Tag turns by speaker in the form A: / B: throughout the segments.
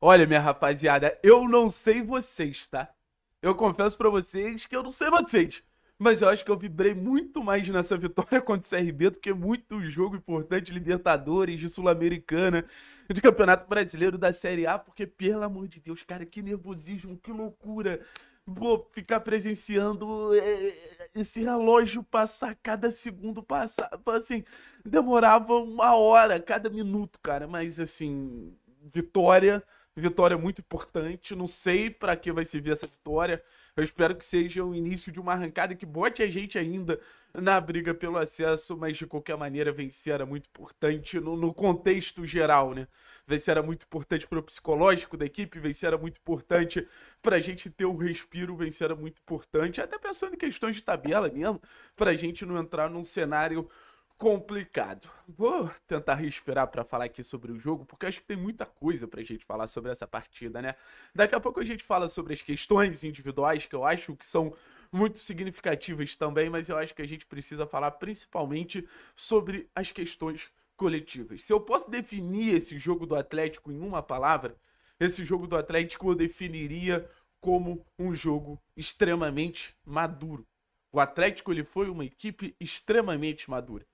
A: Olha, minha rapaziada, eu não sei vocês, tá? Eu confesso pra vocês que eu não sei vocês. Mas eu acho que eu vibrei muito mais nessa vitória contra o CRB do que muito jogo importante de Libertadores, de Sul-Americana, de Campeonato Brasileiro da Série A, porque, pelo amor de Deus, cara, que nervosismo, que loucura. Vou ficar presenciando esse relógio passar, cada segundo passar, assim, demorava uma hora, cada minuto, cara, mas assim, vitória muito importante, não sei pra que vai servir essa vitória, eu espero que seja o início de uma arrancada que bote a gente ainda na briga pelo acesso, mas de qualquer maneira vencer era muito importante no contexto geral, né? Vencer era muito importante para o psicológico da equipe, vencer era muito importante para a gente ter um respiro, vencer era muito importante, até pensando em questões de tabela mesmo, para a gente não entrar num cenário complicado. Vou tentar respirar para falar aqui sobre o jogo, porque acho que tem muita coisa pra gente falar sobre essa partida, né? Daqui a pouco a gente fala sobre as questões individuais, que eu acho que são muito significativas também, mas eu acho que a gente precisa falar principalmente sobre as questões coletivas. Se eu posso definir esse jogo do Atlético em uma palavra, esse jogo do Atlético eu definiria como um jogo extremamente maduro. O Atlético ele foi uma equipe extremamente madura,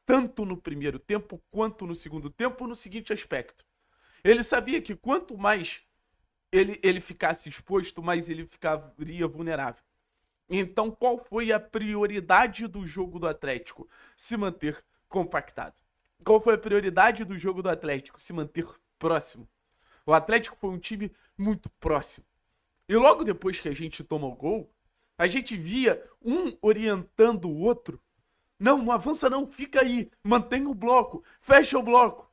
A: tanto no primeiro tempo quanto no segundo tempo, no seguinte aspecto. Ele sabia que quanto mais ele ficasse exposto, mais ele ficaria vulnerável. Então, qual foi a prioridade do jogo do Atlético? Se manter compactado. Qual foi a prioridade do jogo do Atlético? Se manter próximo. O Atlético foi um time muito próximo. E logo depois que a gente toma o gol, a gente via um orientando o outro. Não, não avança não, fica aí, mantém o bloco, fecha o bloco.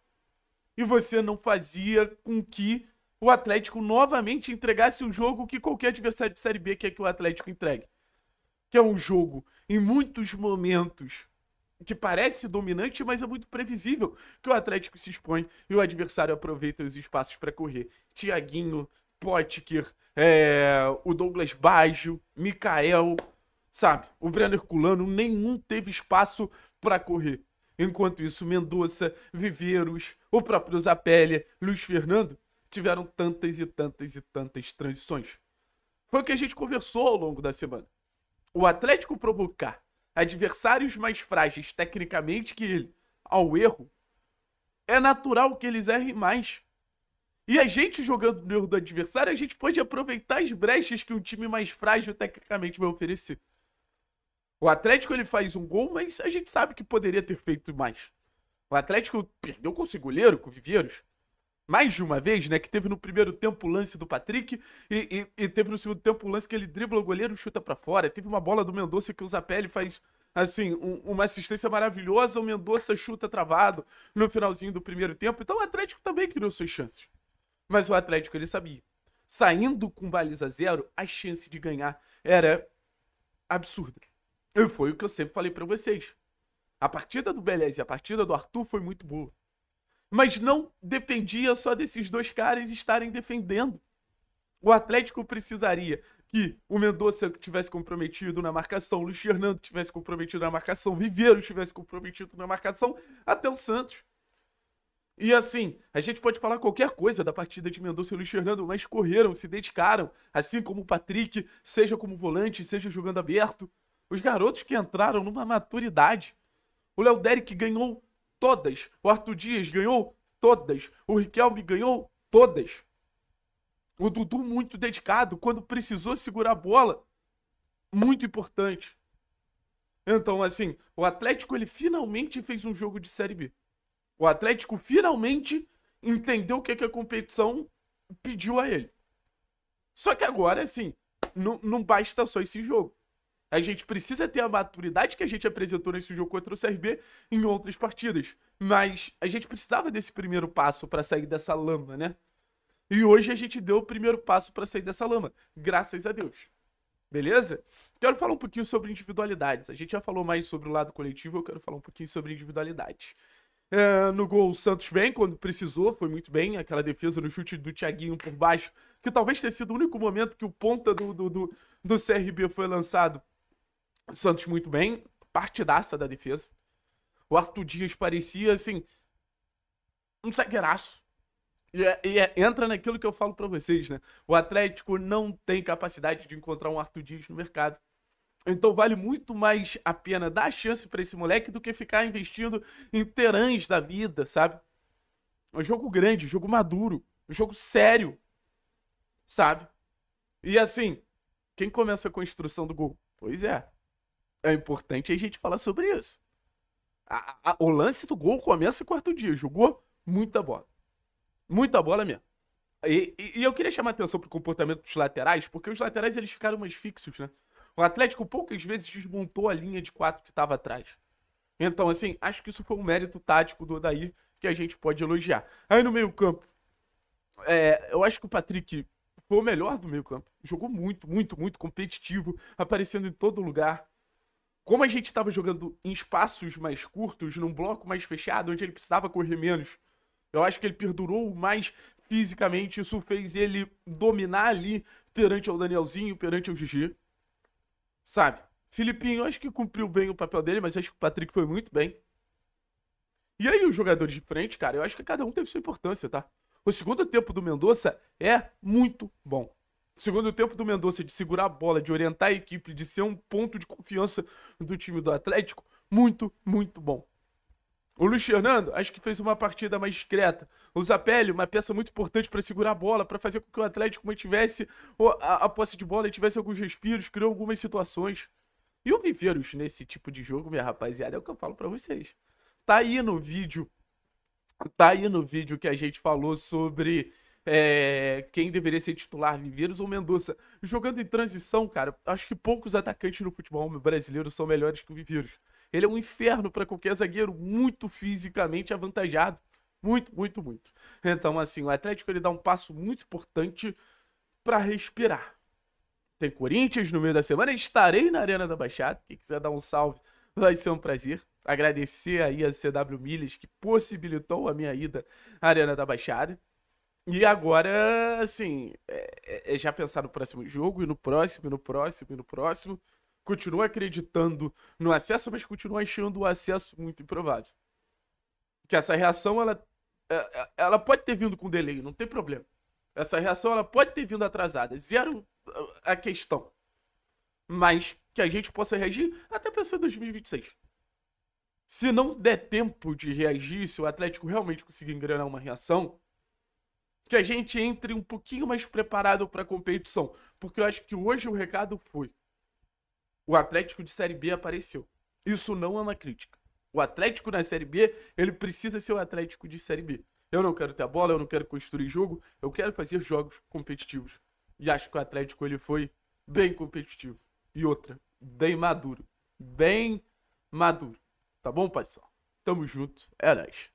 A: E você não fazia com que o Atlético novamente entregasse o jogo que qualquer adversário de Série B quer que o Atlético entregue. Que é um jogo, em muitos momentos, que parece dominante, mas é muito previsível, que o Atlético se expõe e o adversário aproveita os espaços para correr. Thiaguinho, Potker, o Douglas Baggio, Mikael, sabe? O Breno Herculano, nenhum teve espaço para correr. Enquanto isso, Mendonça, Viveiros, o próprio Zapelli, Luiz Fernando tiveram tantas e tantas e tantas transições. Foi o que a gente conversou ao longo da semana. O Atlético provocar adversários mais frágeis tecnicamente que ele ao erro, é natural que eles errem mais. E a gente jogando no erro do adversário, a gente pode aproveitar as brechas que um time mais frágil tecnicamente vai oferecer. O Atlético ele faz um gol, mas a gente sabe que poderia ter feito mais. O Atlético perdeu com o goleiro, com o Viveiros, mais de uma vez, né? Que teve no primeiro tempo o lance do Patrick e teve no segundo tempo o lance que ele dribla o goleiro e chuta pra fora. Teve uma bola do Mendonça que o Zapelli faz, assim, uma assistência maravilhosa. O Mendonça chuta travado no finalzinho do primeiro tempo. Então o Atlético também criou suas chances. Mas o Atlético, ele sabia. Saindo com baliza zero, a chance de ganhar era absurda. E foi o que eu sempre falei pra vocês. A partida do Beleza e a partida do Arthur foi muito boa. Mas não dependia só desses dois caras estarem defendendo. O Atlético precisaria que o Mendonça tivesse comprometido na marcação, o Luiz Fernando tivesse comprometido na marcação, o Viveiro tivesse comprometido na marcação, até o Santos. E assim, a gente pode falar qualquer coisa da partida de Mendonça e Luiz Fernando, mas correram, se dedicaram, assim como o Patrick, seja como volante, seja jogando aberto. Os garotos que entraram numa maturidade. O Léo Derek ganhou todas. O Arthur Dias ganhou todas. O Riquelme ganhou todas. O Dudu muito dedicado. Quando precisou segurar a bola, muito importante. Então, assim, o Atlético ele finalmente fez um jogo de Série B. O Atlético finalmente entendeu o que a competição pediu a ele. Só que agora, assim, não basta só esse jogo. A gente precisa ter a maturidade que a gente apresentou nesse jogo contra o CRB em outras partidas. Mas a gente precisava desse primeiro passo para sair dessa lama, né? E hoje a gente deu o primeiro passo para sair dessa lama. Graças a Deus. Beleza? Quero falar um pouquinho sobre individualidades. A gente já falou mais sobre o lado coletivo, eu quero falar um pouquinho sobre individualidades. No gol, o Santos bem, quando precisou, foi muito bem. Aquela defesa no chute do Thiaguinho por baixo, que talvez tenha sido o único momento que o ponta do CRB foi lançado. O Santos muito bem, partidaça da defesa. O Arthur Dias parecia, assim, um zagueiraço. Entra naquilo que eu falo pra vocês, né? O Atlético não tem capacidade de encontrar um Arthur Dias no mercado. Então vale muito mais a pena dar a chance pra esse moleque do que ficar investindo em terãs da vida, sabe? É um jogo grande, um jogo maduro, um jogo sério, sabe? E assim, quem começa a construção do gol? Pois é. É importante a gente falar sobre isso. O lance do gol começa com o Arthur Dias. Jogou muita bola. Muita bola mesmo. E eu queria chamar a atenção pro comportamento dos laterais, porque os laterais eles ficaram mais fixos, né? O Atlético poucas vezes desmontou a linha de 4 que estava atrás. Então, assim, acho que isso foi um mérito tático do Odair que a gente pode elogiar. Aí no meio-campo, eu acho que o Patrick foi o melhor do meio-campo. Jogou muito, muito, muito competitivo, aparecendo em todo lugar. Como a gente estava jogando em espaços mais curtos, num bloco mais fechado, onde ele precisava correr menos, eu acho que ele perdurou mais fisicamente. Isso fez ele dominar ali perante ao Danielzinho, perante ao Gigi. Sabe? Filipinho, eu acho que cumpriu bem o papel dele, mas acho que o Patrick foi muito bem. E aí, os jogadores de frente, cara, eu acho que cada um teve sua importância, tá? O segundo tempo do Mendonça é muito bom. O segundo tempo do Mendonça de segurar a bola, de orientar a equipe, de ser um ponto de confiança do time do Atlético, muito, muito bom. O Luiz Fernando, acho que fez uma partida mais discreta. O Zapelli, uma peça muito importante para segurar a bola, para fazer com que o Atlético mantivesse a posse de bola e tivesse alguns respiros, criou algumas situações. E o Viveiros nesse tipo de jogo, minha rapaziada, é o que eu falo para vocês. Tá aí no vídeo. Tá aí no vídeo que a gente falou sobre quem deveria ser titular, Viveiros ou Mendonça. Jogando em transição, cara, acho que poucos atacantes no futebol brasileiro são melhores que o Viveiros. Ele é um inferno para qualquer zagueiro, muito fisicamente avantajado. Muito, muito, muito. Então, assim, o Atlético ele dá um passo muito importante para respirar. Tem Corinthians no meio da semana, estarei na Arena da Baixada. Quem quiser dar um salve, vai ser um prazer. Agradecer aí a CW Milhas que possibilitou a minha ida à Arena da Baixada. E agora, assim, já pensar no próximo jogo, e no próximo, e no próximo, e no próximo. Continua acreditando no acesso, mas continua achando o acesso muito improvável. Que essa reação, ela pode ter vindo com delay, não tem problema. Essa reação, ela pode ter vindo atrasada. Zero a questão. Mas que a gente possa reagir até pensando em 2026. Se não der tempo de reagir, se o Atlético realmente conseguir engrenar uma reação, que a gente entre um pouquinho mais preparado para a competição. Porque eu acho que hoje o recado foi: o Atlético de Série B apareceu. Isso não é uma crítica. O Atlético na Série B, ele precisa ser o Atlético de Série B. Eu não quero ter a bola, eu não quero construir jogo, eu quero fazer jogos competitivos. E acho que o Atlético ele foi bem competitivo. E outra, bem maduro. Bem maduro. Tá bom, pessoal? Tamo junto. É nóis.